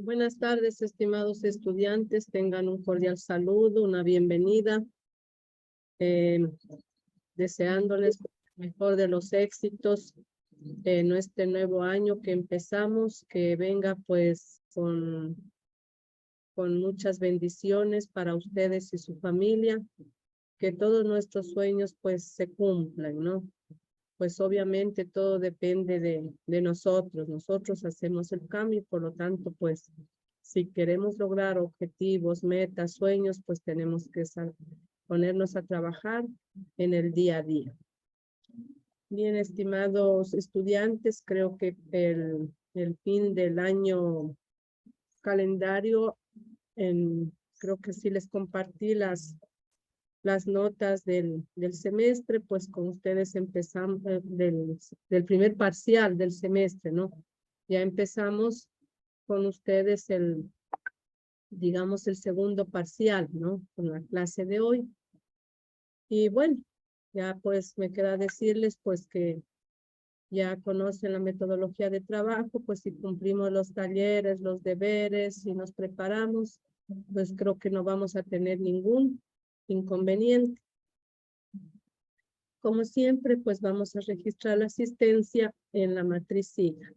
Buenas tardes, estimados estudiantes. Tengan un cordial saludo, una bienvenida. eh, Deseándoles el mejor de los éxitos en este nuevo año que empezamos, que venga pues con muchas bendiciones para ustedes y su familia, que todos nuestros sueños pues se cumplan, ¿no? Pues obviamente todo depende de nosotros. Nosotros hacemos el cambio, por lo tanto, pues si queremos lograr objetivos, metas, sueños, pues tenemos que ponernos a trabajar en el día a día. Bien, estimados estudiantes, creo que el fin del año calendario, creo que sí les compartí las notas del semestre, pues con ustedes empezamos del primer parcial del semestre, ¿no? Ya empezamos con ustedes digamos, el segundo parcial, ¿no? Con la clase de hoy. Y bueno, ya pues me queda decirles pues que ya conocen la metodología de trabajo, pues si cumplimos los talleres, los deberes, si nos preparamos, pues creo que no vamos a tener ningún inconveniente. Como siempre, pues vamos a registrar la asistencia en la matriz SIGA.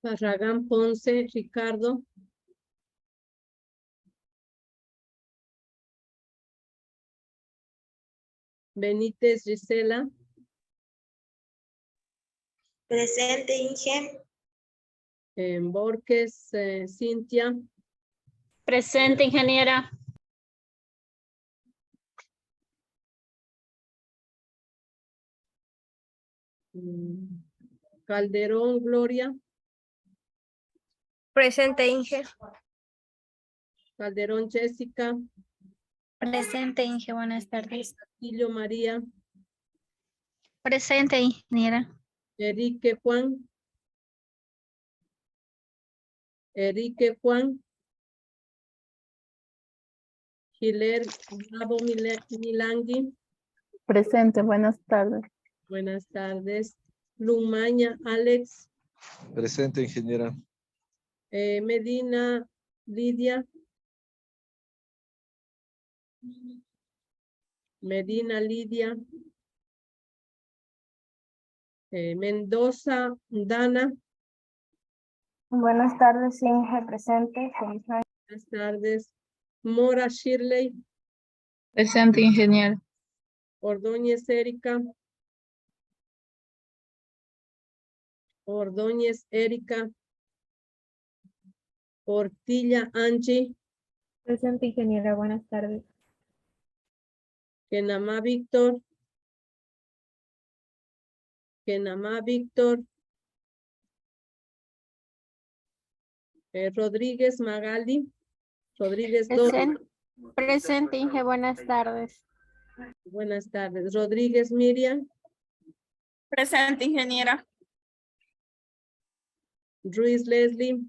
Barragán Ponce, Ricardo. Benítez Gisela. Presente, Inge. Borges Cintia. Presente, ingeniera. Calderón Gloria. Presente, Inge. Calderón Jessica. Presente, Inge. Buenas tardes. Castillo María. Presente, ingeniera. Enrique Juan. Enrique Juan. Giler Bravo Milangui. Presente, buenas tardes. Buenas tardes. Lumaña Alex. Presente, ingeniera. Medina Lidia. Medina Lidia. Mendoza Dana. Buenas tardes, Inge. Presente. Feliz año. Buenas tardes. Mora Shirley. Presente, ingeniero. Ordóñez Erika. Ordóñez Erika. Portilla Angie. Presente, ingeniera. Buenas tardes. Kenamá Víctor. Kenamá Víctor. Rodríguez Magali. Rodríguez Dora. Presente, Inge. Buenas tardes. Buenas tardes. Rodríguez Miriam. Presente, ingeniera. Ruiz Leslie.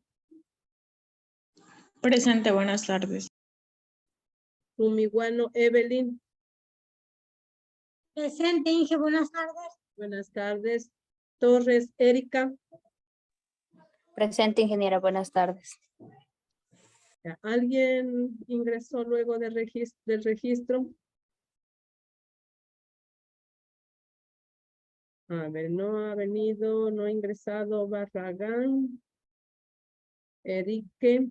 Presente, buenas tardes. Rumiguano Evelyn. Presente, Inge. Buenas tardes. Buenas tardes. Torres Erika. Presente, ingeniera. Buenas tardes. ¿Alguien ingresó luego del registro? A ver, no ha venido, no ha ingresado Barragán. Enrique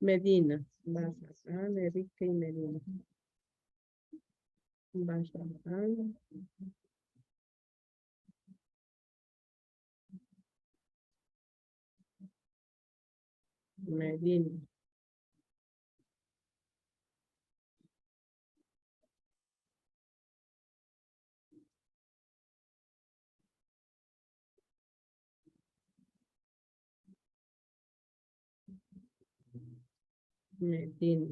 Medina. Barragán, Enrique y Medina. Barragán. Medina. Medina.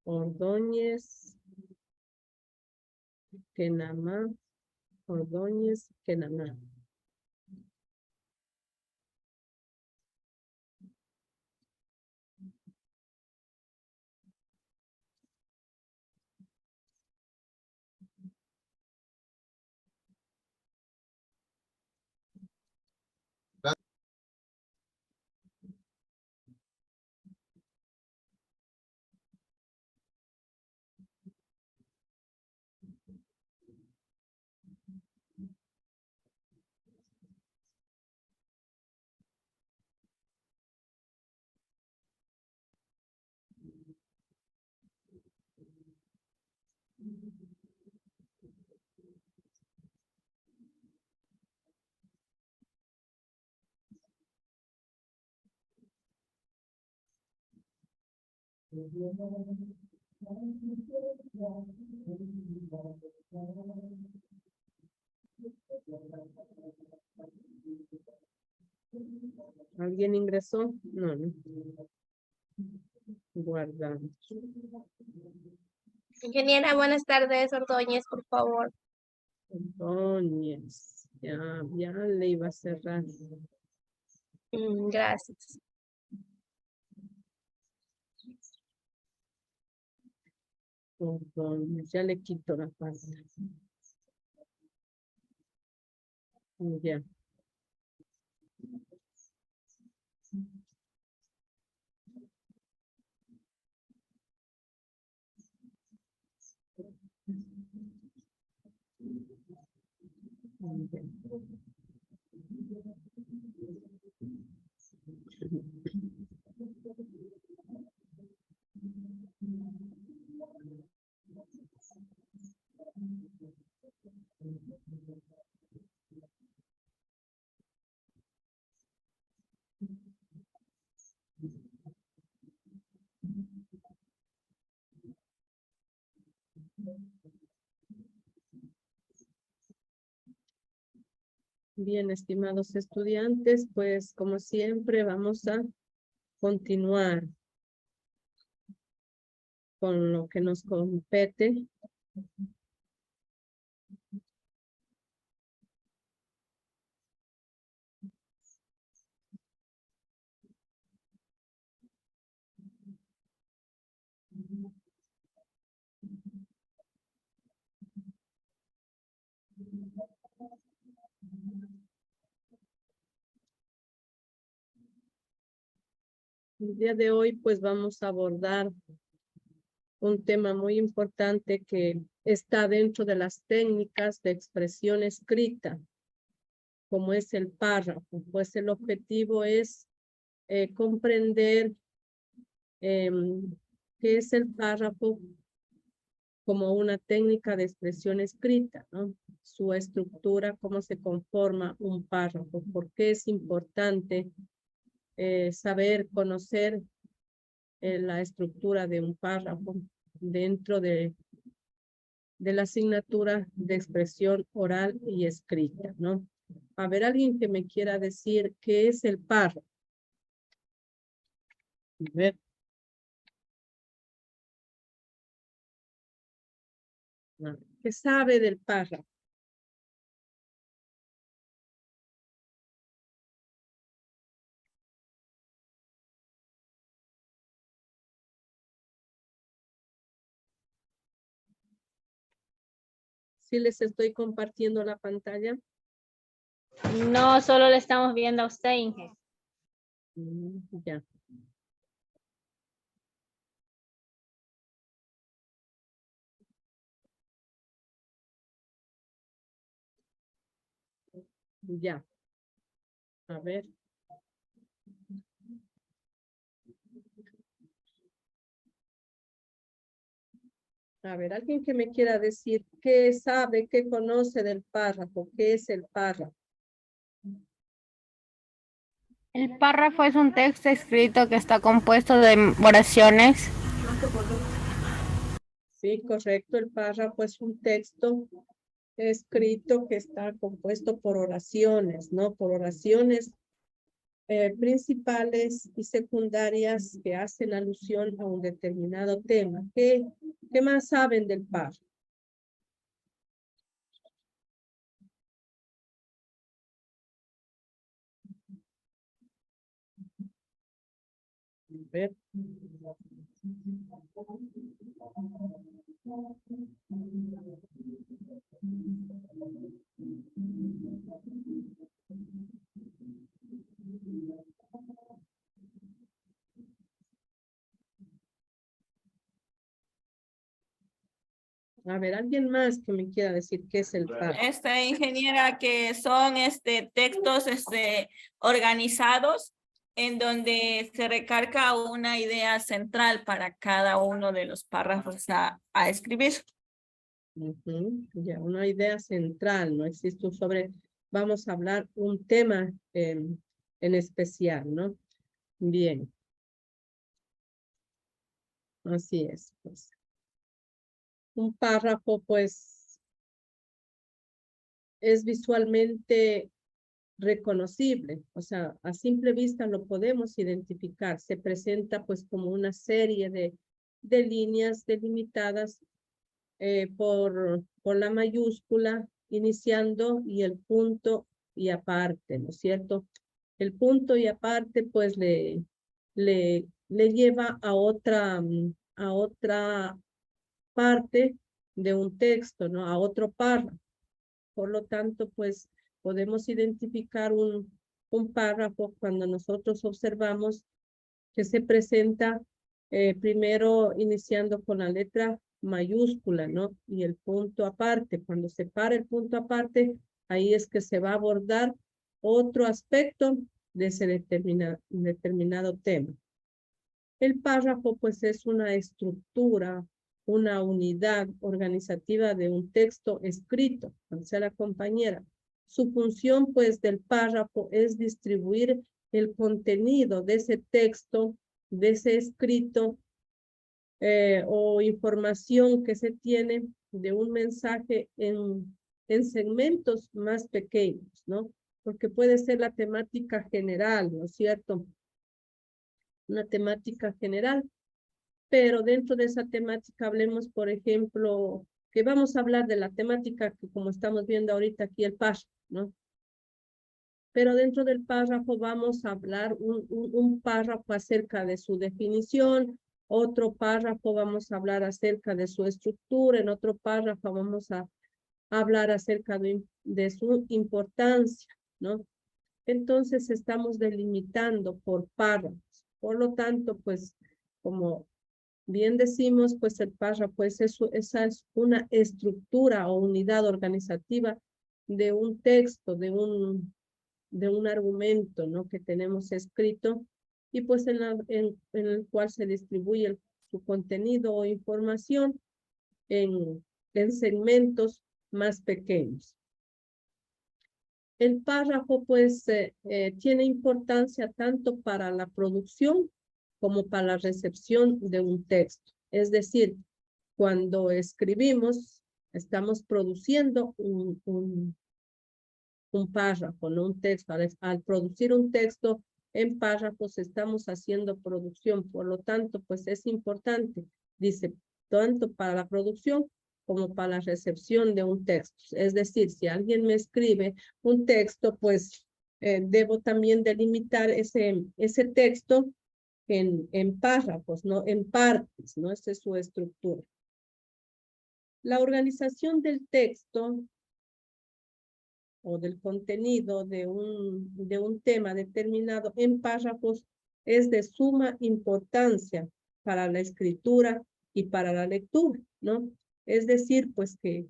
Ordóñez. Kenamá. Ordóñez, Kenamá. ¿Alguien ingresó? No, no. Guardamos. Ingeniera, buenas tardes. Ordóñez, por favor. Ordóñez. Ya le iba a cerrar. Gracias. Ordóñez, ya le quito la página. Ya. Bien, estimados estudiantes, pues como siempre vamos a continuar con lo que nos compete. El día de hoy pues vamos a abordar un tema muy importante que está dentro de las técnicas de expresión escrita, como es el párrafo. Pues el objetivo es comprender qué es el párrafo como una técnica de expresión escrita, ¿no? Su estructura, cómo se conforma un párrafo, por qué es importante saber, conocer la estructura de un párrafo dentro de la asignatura de expresión oral y escrita, ¿no? A ver, alguien que me quiera decir qué es el párrafo. A ver. ¿Qué sabe del párrafo? ¿Sí les estoy compartiendo la pantalla? No, solo le estamos viendo a usted, Inge. Ya. Ya. A ver. A ver, alguien que me quiera decir qué sabe, qué conoce del párrafo, qué es el párrafo. El párrafo es un texto escrito que está compuesto de oraciones. Sí, correcto. El párrafo es un texto escrito que está compuesto por oraciones, ¿no? Por oraciones principales y secundarias que hacen alusión a un determinado tema. ¿Qué más saben del párrafo? A ver. A ver, alguien más que me quiera decir qué es el párrafo. Ingeniera, que son textos organizados en donde se recarga una idea central para cada uno de los párrafos a escribir. Ya, una idea central, no existe vamos a hablar un tema en especial, ¿no? Bien. Así es, pues. Un párrafo, pues, es visualmente reconocible, o sea, a simple vista lo podemos identificar. Se presenta, pues, como una serie de líneas delimitadas por la mayúscula, iniciando y el punto y aparte, ¿no es cierto? El punto y aparte, pues, le lleva a otra parte de un texto, ¿no? A otro párrafo. Por lo tanto, pues, podemos identificar un párrafo cuando nosotros observamos que se presenta primero iniciando con la letra mayúscula, ¿no? Y el punto aparte. Cuando se para el punto aparte, ahí es que se va a abordar otro aspecto de ese determinado tema. El párrafo, pues, es una estructura, una unidad organizativa de un texto escrito, como sea la compañera. Su función, pues, del párrafo es distribuir el contenido de ese texto, de ese escrito o información que se tiene un mensaje en segmentos más pequeños, ¿no? Porque puede ser la temática general, ¿no es cierto? Una temática general, pero dentro de esa temática hablemos, por ejemplo, que vamos a hablar de la temática que como estamos viendo ahorita aquí el párrafo, ¿no? Pero dentro del párrafo vamos a hablar un párrafo acerca de su definición, otro párrafo vamos a hablar acerca de su estructura, en otro párrafo vamos a hablar acerca de su importancia, ¿no? Entonces estamos delimitando por párrafos. Por lo tanto, pues, como bien decimos, pues el párrafo pues esa es una estructura o unidad organizativa de un texto, de un argumento, ¿no? Que tenemos escrito y pues en el cual se distribuye su contenido o información en segmentos más pequeños. El párrafo pues tiene importancia tanto para la producción como para la recepción de un texto. Es decir, cuando escribimos, estamos produciendo un párrafo, no un texto. Al producir un texto en párrafos estamos haciendo producción. Por lo tanto, pues es importante, dice, tanto para la producción como para la recepción de un texto. Es decir, si alguien me escribe un texto, pues debo también delimitar ese texto en párrafos, ¿no? En partes, ¿no? Esa es su estructura. La organización del texto o del contenido de un tema determinado en párrafos es de suma importancia para la escritura y para la lectura, ¿no? Es decir, pues que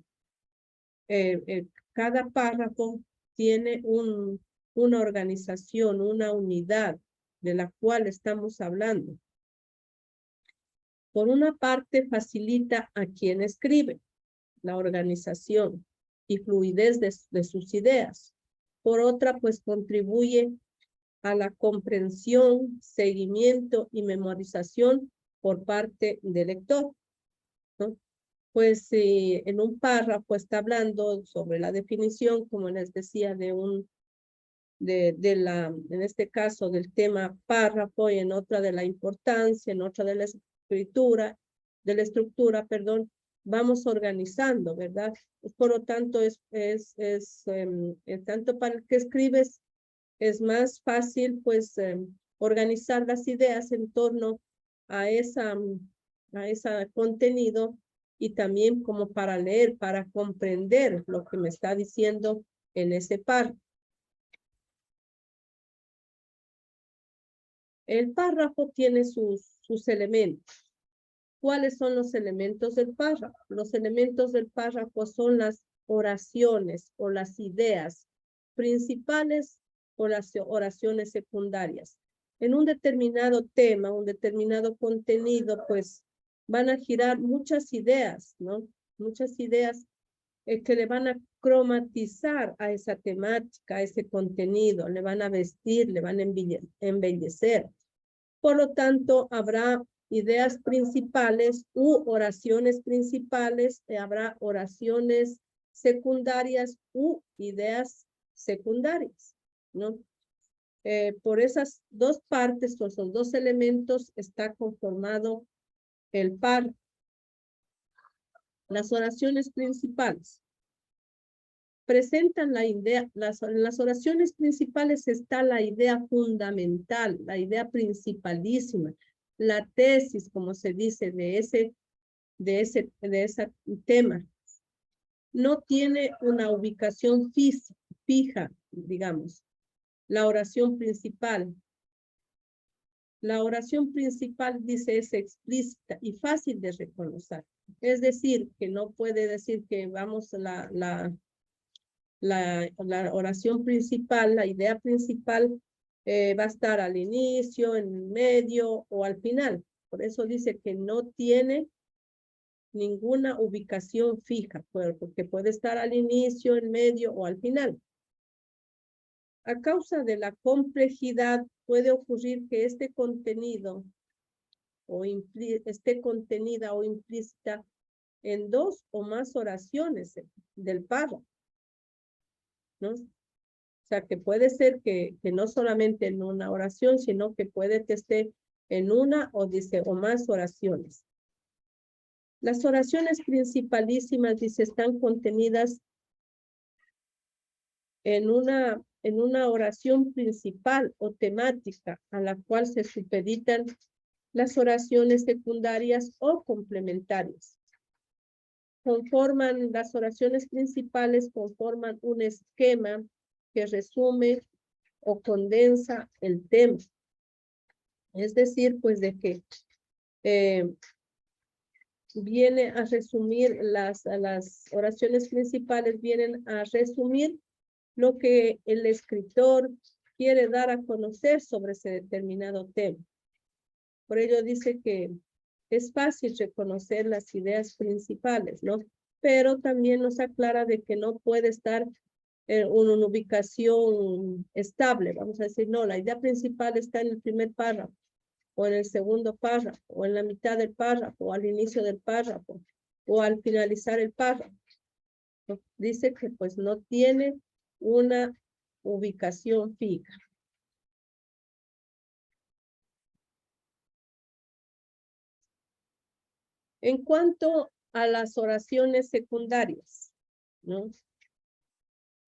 cada párrafo tiene una organización, una unidad de la cual estamos hablando. Por una parte, facilita a quien escribe la organización y fluidez de sus ideas. Por otra, pues contribuye a la comprensión, seguimiento y memorización por parte del lector, ¿no? Pues en un párrafo está hablando sobre la definición, como les decía, en este caso del tema párrafo, y en otra de la importancia, en otra de la estructura, perdón, vamos organizando, ¿verdad? Por lo tanto, tanto para el que escribes, es más fácil, pues, organizar las ideas en torno a ese contenido y también como para leer, para comprender lo que me está diciendo en ese párrafo. El párrafo tiene sus elementos. ¿Cuáles son los elementos del párrafo? Los elementos del párrafo son las oraciones o las ideas principales o las oraciones secundarias. En un determinado tema, un determinado contenido, pues van a girar muchas ideas, ¿no? Muchas ideas que le van a cromatizar a esa temática, a ese contenido, le van a vestir, le van a embellecer. Por lo tanto, habrá ideas principales u oraciones principales, habrá oraciones secundarias u ideas secundarias, ¿no? Por esas dos partes, por esos dos elementos, está conformado el párrafo. Las oraciones principales presentan la idea, en las oraciones principales está la idea fundamental, la idea principalísima, la tesis, como se dice, de ese tema. No tiene una ubicación fija, digamos. La oración principal. La oración principal, dice, es explícita y fácil de reconocer. Es decir, que no puede decir que vamos la oración principal, la idea principal va a estar al inicio, en medio o al final. Por eso dice que no tiene ninguna ubicación fija, porque puede estar al inicio, en medio o al final. A causa de la complejidad puede ocurrir que este contenido esté contenida o implícita en 2 o más oraciones del párrafo, ¿no? O sea, que puede ser que no solamente en una oración, sino que puede que esté en una o dice o más oraciones. Las oraciones principalísimas, dice, están contenidas en una oración principal o temática a la cual se supeditan las oraciones secundarias o complementarias. Las oraciones principales conforman un esquema que resume o condensa el tema. Es decir, pues de que viene a resumir las oraciones principales, vienen a resumir lo que el escritor quiere dar a conocer sobre ese determinado tema. Por ello dice que es fácil reconocer las ideas principales, ¿no? Pero también nos aclara de que no puede estar en una ubicación estable. Vamos a decir, no, la idea principal está en el primer párrafo, o en el segundo párrafo, o en la mitad del párrafo, o al inicio del párrafo, o al finalizar el párrafo. Dice que pues no tiene una ubicación fija. En cuanto a las oraciones secundarias, ¿no?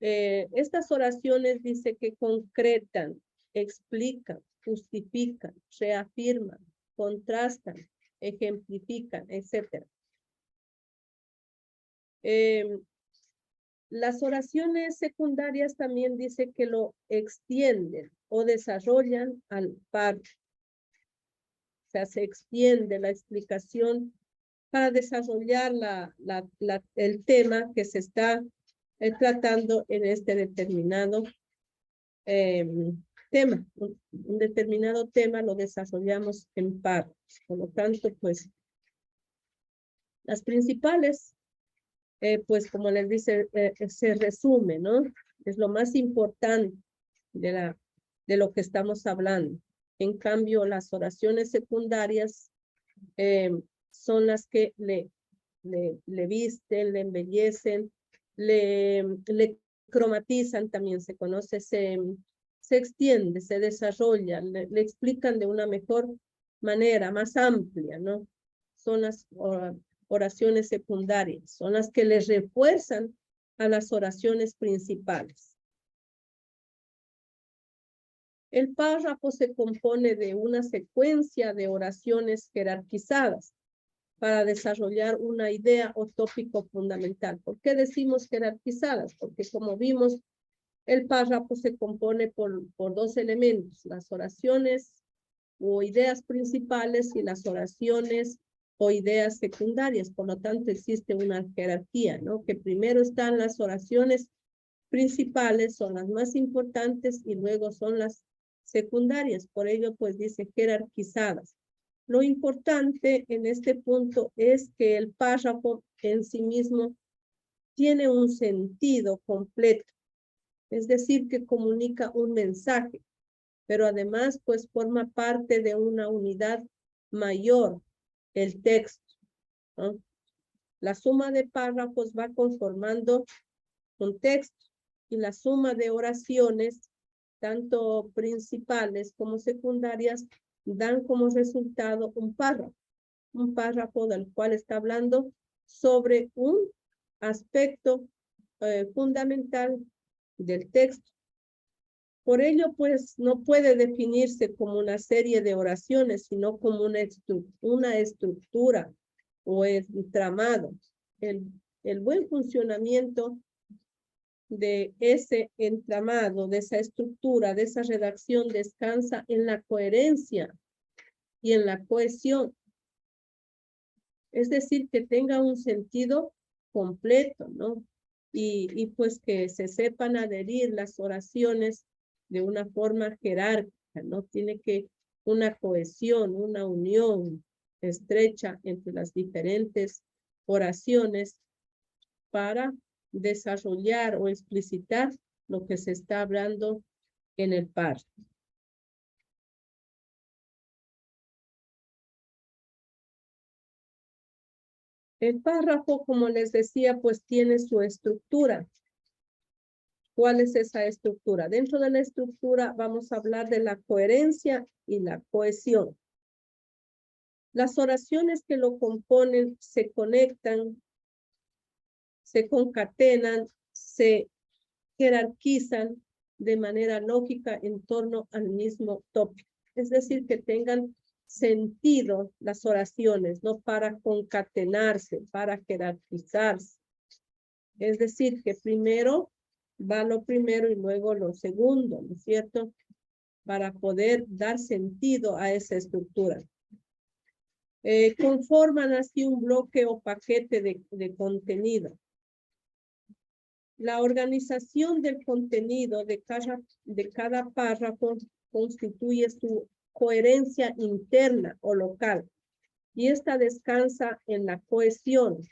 Estas oraciones dice que concretan, explican, justifican, reafirman, contrastan, ejemplifican, etc. Las oraciones secundarias también dice que lo extienden o desarrollan al párrafo. O sea, se extiende la explicación para desarrollar el tema que se está tratando en este determinado tema. Un determinado tema lo desarrollamos en párrafos. Por lo tanto, pues, las principales, pues como les dice, se resume, ¿no? Es lo más importante de lo que estamos hablando. En cambio, las oraciones secundarias son las que le visten, le embellecen, le cromatizan, también se conoce, se extiende, se desarrolla, le explican de una mejor manera, más amplia, ¿no? Son las oraciones secundarias, son las que les refuerzan a las oraciones principales. El párrafo se compone de una secuencia de oraciones jerarquizadas para desarrollar una idea o tópico fundamental. ¿Por qué decimos jerarquizadas? Porque como vimos, el párrafo se compone por 2 elementos, las oraciones o ideas principales y las oraciones o ideas secundarias. Por lo tanto, existe una jerarquía, ¿no? Que primero están las oraciones principales, son las más importantes, y luego son las secundarias. Por ello, pues dice jerarquizadas. Lo importante en este punto es que el párrafo en sí mismo tiene un sentido completo. Es decir, que comunica un mensaje, pero además pues forma parte de una unidad mayor, el texto, ¿no? La suma de párrafos va conformando un texto, y la suma de oraciones, tanto principales como secundarias, dan como resultado un párrafo del cual está hablando sobre un aspecto fundamental del texto. Por ello, pues, no puede definirse como una serie de oraciones, sino como una estructura o entramado. El buen funcionamiento de ese entramado, de esa estructura, de esa redacción, descansa en la coherencia y en la cohesión. Es decir, que tenga un sentido completo, ¿no? Y pues que se sepan adherir las oraciones de una forma jerárquica, ¿no? Tiene que una cohesión, una unión estrecha entre las diferentes oraciones para desarrollar o explicitar lo que se está hablando en el párrafo. El párrafo, como les decía, pues tiene su estructura. ¿Cuál es esa estructura? Dentro de la estructura vamos a hablar de la coherencia y la cohesión. Las oraciones que lo componen se conectan, se concatenan, se jerarquizan de manera lógica en torno al mismo tópico. Es decir, que tengan sentido las oraciones, no para concatenarse, para jerarquizarse. Es decir, que primero va lo primero y luego lo segundo, ¿no es cierto? Para poder dar sentido a esa estructura. Conforman así un bloque o paquete de contenido. La organización del contenido de cada párrafo constituye su coherencia interna o local. Y esta descansa en la cohesión,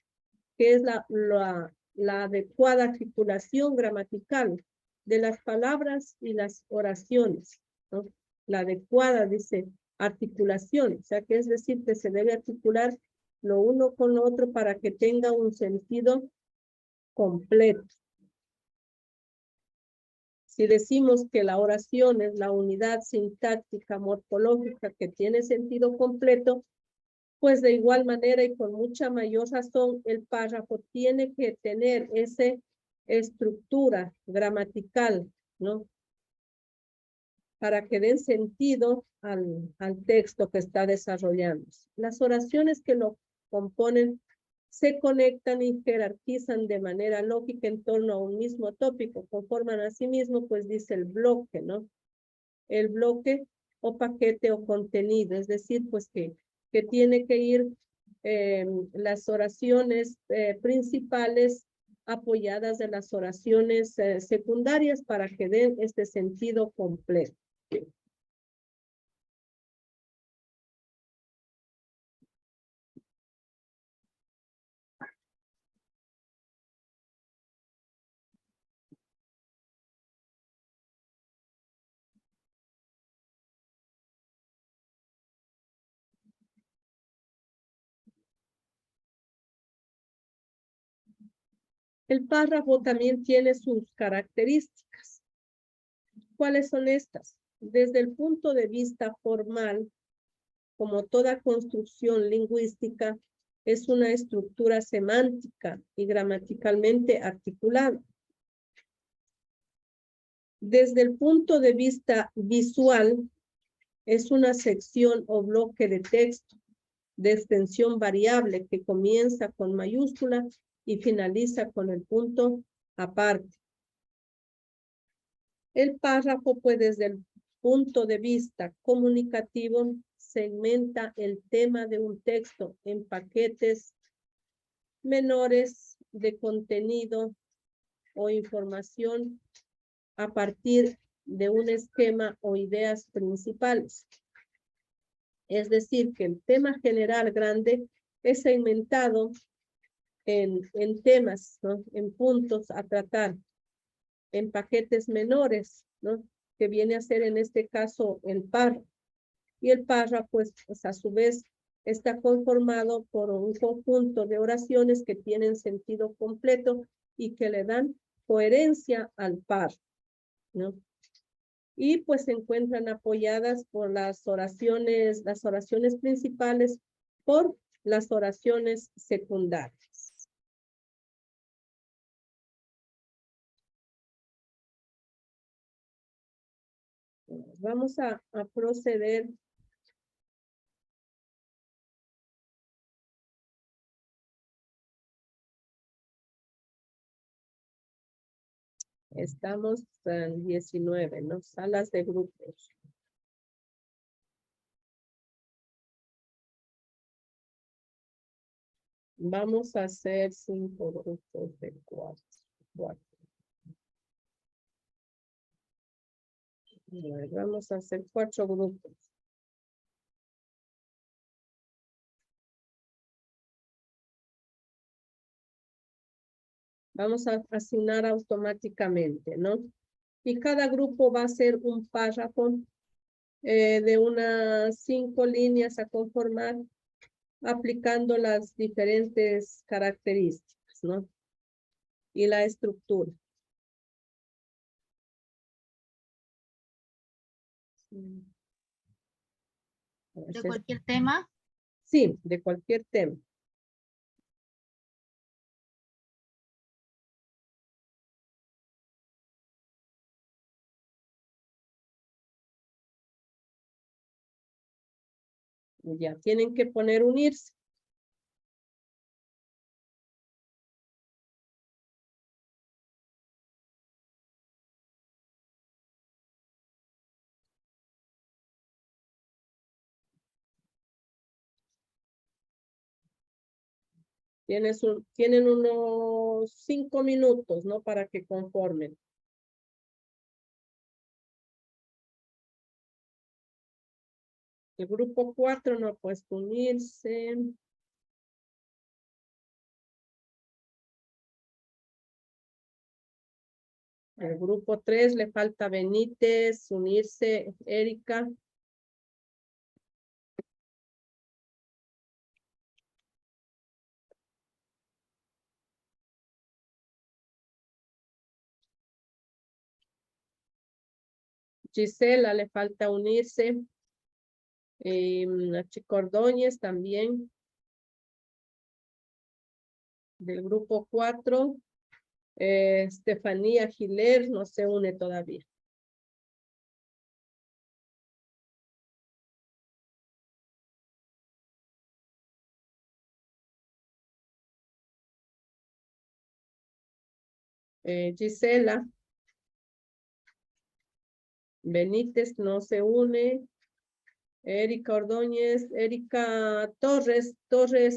que es la adecuada articulación gramatical de las palabras y las oraciones, ¿no? La adecuada, dice, articulación, o sea, que es decir, que se debe articular lo uno con lo otro para que tenga un sentido completo. Si decimos que la oración es la unidad sintáctica morfológica que tiene sentido completo, pues de igual manera y con mucha mayor razón, el párrafo tiene que tener esa estructura gramatical, ¿no? Para que den sentido al texto que está desarrollando. Las oraciones que lo componen se conectan y jerarquizan de manera lógica en torno a un mismo tópico, conforman a sí mismo, pues dice el bloque, ¿no? El bloque o paquete o contenido, es decir, pues que tiene que ir las oraciones principales apoyadas de las oraciones secundarias para que den este sentido completo. El párrafo también tiene sus características. ¿Cuáles son estas? Desde el punto de vista formal, como toda construcción lingüística, es una estructura semántica y gramaticalmente articulada. Desde el punto de vista visual, es una sección o bloque de texto de extensión variable que comienza con mayúscula y finaliza con el punto aparte. El párrafo, pues desde el punto de vista comunicativo, segmenta el tema de un texto en paquetes menores de contenido o información a partir de un esquema o ideas principales. Es decir, que el tema general grande es segmentado en temas, ¿no? En puntos a tratar, en paquetes menores, ¿no? Que viene a ser en este caso el párrafo. Y el párrafo, pues a su vez, está conformado por un conjunto de oraciones que tienen sentido completo y que le dan coherencia al párrafo, ¿no? Y pues se encuentran apoyadas por las oraciones principales por las oraciones secundarias. Vamos a proceder . Estamos en 19, ¿no? Salas de grupos. Vamos a hacer 5 grupos de 4. Vamos a hacer 4 grupos. Vamos a asignar automáticamente, ¿no? Y cada grupo va a ser un párrafo de unas 5 líneas a conformar aplicando las diferentes características, ¿no? Y la estructura. ¿De cualquier tema? Sí, de cualquier tema. Ya tienen que poner unirse. Tienen unos 5 minutos, ¿no? Para que conformen. El grupo 4 no ha puesto unirse. El grupo 3 le falta Benítez, unirse, Erika. Gisela le falta unirse. Chico Ordóñez también. Del grupo 4. Estefanía Giler no se une todavía. Gisela. Benítez no se une. Erika Ordóñez, Erika Torres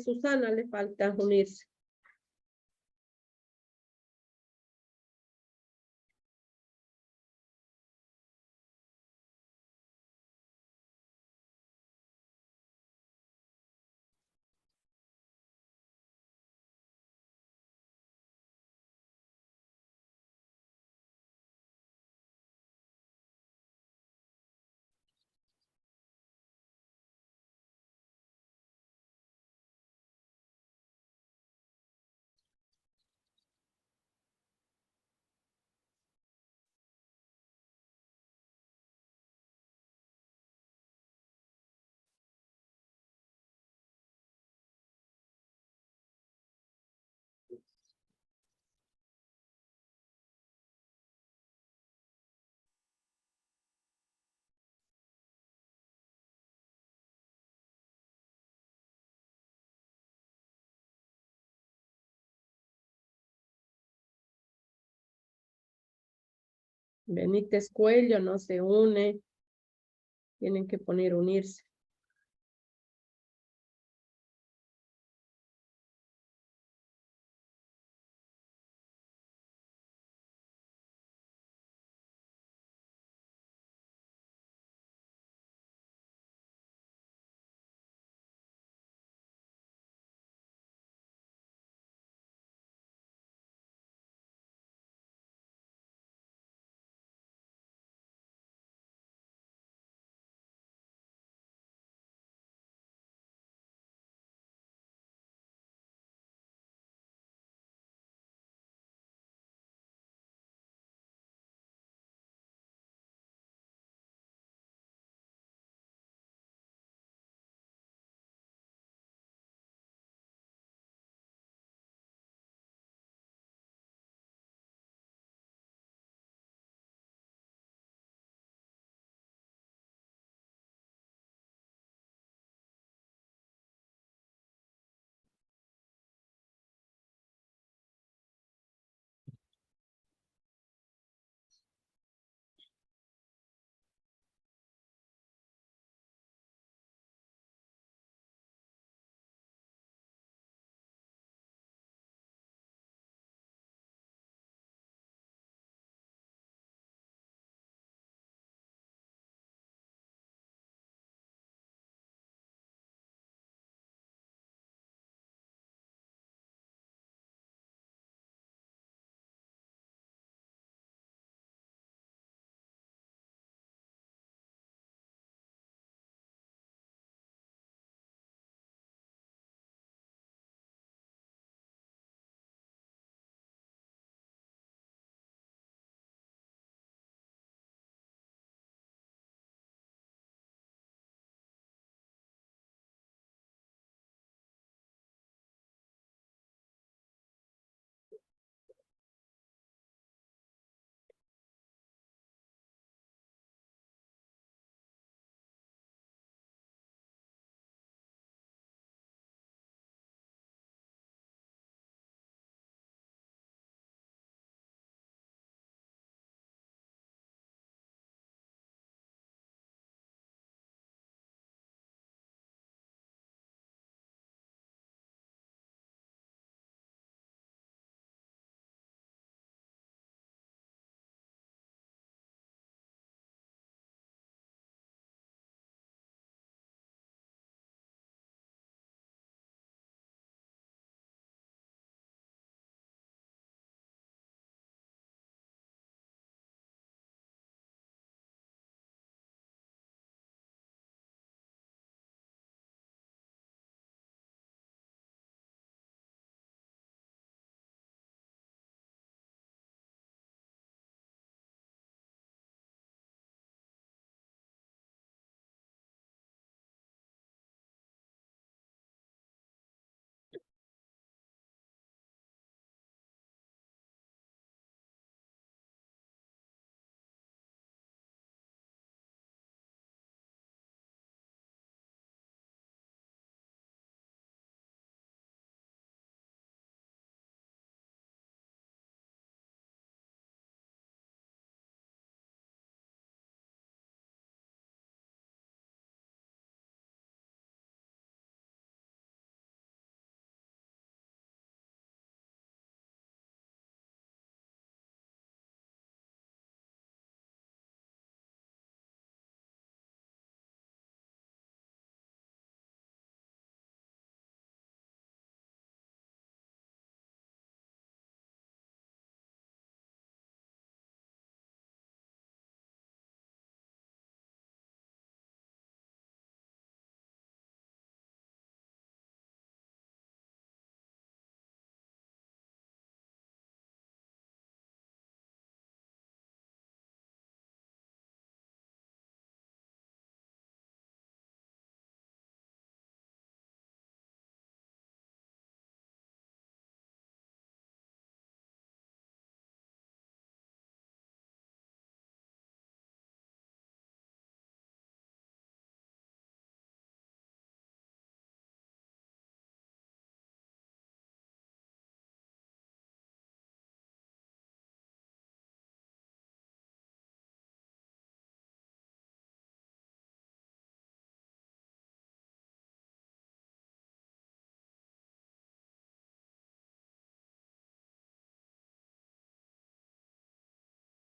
Susana le falta unirse. Benítez Cuello no se une. Tienen que poner unirse.